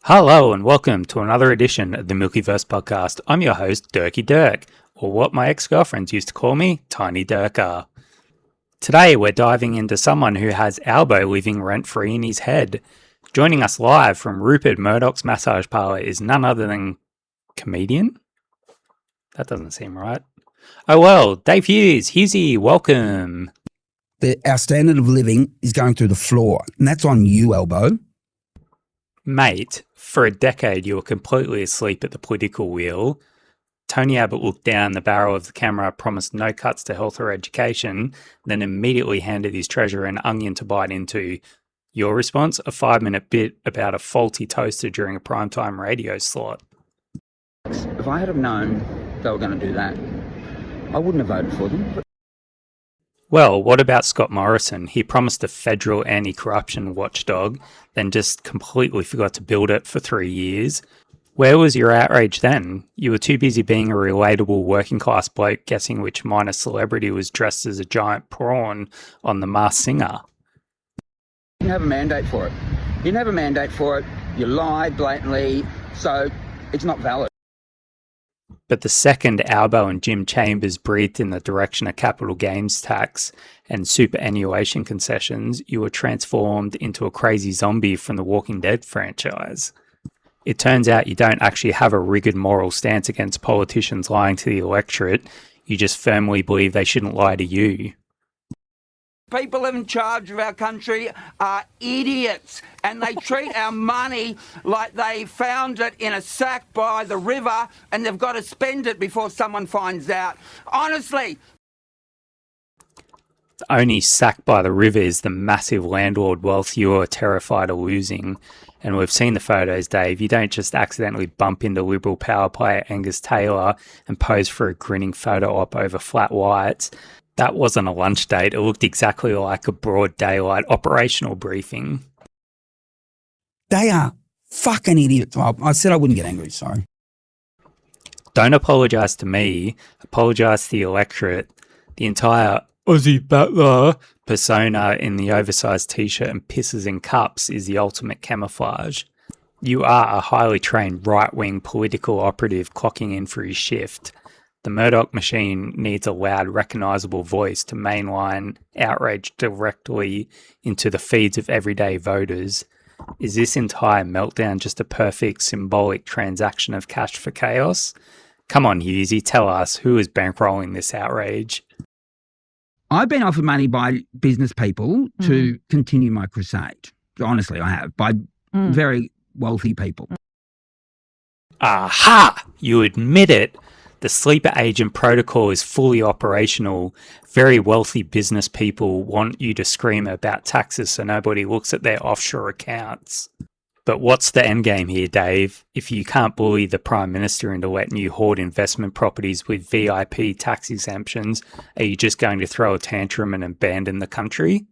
Hello and welcome to another edition of the Milkyverse podcast. I'm your host, Dirky Dirk, or what my ex-girlfriends used to call me, Tiny Dirka. Today we're diving into someone who has Albo living rent-free in his head. Joining us live from Rupert Murdoch's massage parlour is none other than comedian? That doesn't seem right. Oh well, Dave Hughes, Hughesy, welcome. Our standard of living is going through the floor, and that's on you, Elbow. Mate, for a decade you were completely asleep at the political wheel. Tony Abbott looked down the barrel of the camera, promised no cuts to health or education, then immediately handed his treasurer an onion to bite into. Your response? A 5-minute bit about a faulty toaster during a primetime radio slot. If I had have known they were going to do that, I wouldn't have voted for them. Well, what about Scott Morrison? He promised a federal anti-corruption watchdog, then just completely forgot to build it for 3 years. Where was your outrage then? You were too busy being a relatable working class bloke guessing which minor celebrity was dressed as a giant prawn on The Masked Singer. You didn't have a mandate for it. You didn't have a mandate for it. You lied blatantly, so it's not valid. But the second Albo and Jim Chambers breathed in the direction of capital gains tax and superannuation concessions, you were transformed into a crazy zombie from the Walking Dead franchise. It turns out you don't actually have a rigid moral stance against politicians lying to the electorate. You just firmly believe they shouldn't lie to you. People in charge of our country are idiots, and they treat our money like they found it in a sack by the river and they've got to spend it before someone finds out. Honestly. The only sack by the river is the massive landlord wealth you are terrified of losing. And we've seen the photos, Dave. You don't just accidentally bump into Liberal power player Angus Taylor and pose for a grinning photo op over flat whites. That wasn't a lunch date. It looked exactly like a broad daylight operational briefing. They are fucking idiots. I said I wouldn't get angry, sorry. Don't apologise to me. Apologise to the electorate. The entire Aussie battler persona in the oversized t-shirt and pisses in cups is the ultimate camouflage. You are a highly trained right-wing political operative clocking in for his shift. The Murdoch machine needs a loud, recognisable voice to mainline outrage directly into the feeds of everyday voters. Is this entire meltdown just a perfect symbolic transaction of cash for chaos? Come on, Hughesy, tell us, who is bankrolling this outrage? I've been offered money by business people to continue my crusade. Honestly, I have, by very wealthy people. Aha! You admit it. The sleeper agent protocol is fully operational. Very wealthy business people want you to scream about taxes so nobody looks at their offshore accounts. But what's the endgame here, Dave? If you can't bully the Prime Minister into letting you hoard investment properties with VIP tax exemptions, are you just going to throw a tantrum and abandon the country?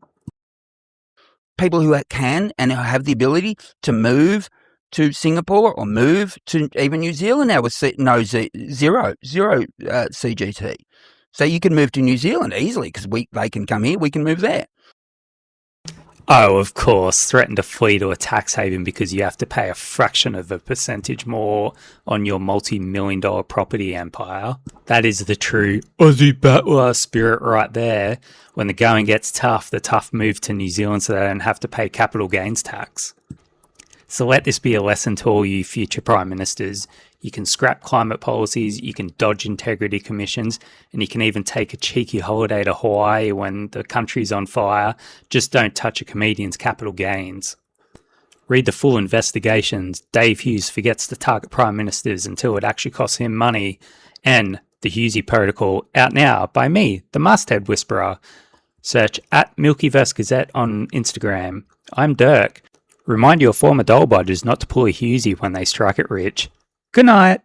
People who can and have the ability to move to Singapore or move to even New Zealand now with zero CGT. So you can move to New Zealand easily because they can come here, we can move there. Oh, of course, threaten to flee to a tax haven because you have to pay a fraction of a percentage more on your multi-million-dollar property empire. That is the true Aussie battler spirit right there. When the going gets tough, the tough move to New Zealand so they don't have to pay capital gains tax. So let this be a lesson to all you future Prime Ministers. You can scrap climate policies, you can dodge integrity commissions, and you can even take a cheeky holiday to Hawaii when the country's on fire. Just don't touch a comedian's capital gains. Read the full investigations. Dave Hughes forgets to target Prime Ministers until it actually costs him money. And the Hughesy Protocol, out now by me, the Masthead Whisperer. Search at Milkyverse Gazette on Instagram. I'm Dirk. Remind your former dole budgers not to pull a Hughesy when they strike it rich. Good night.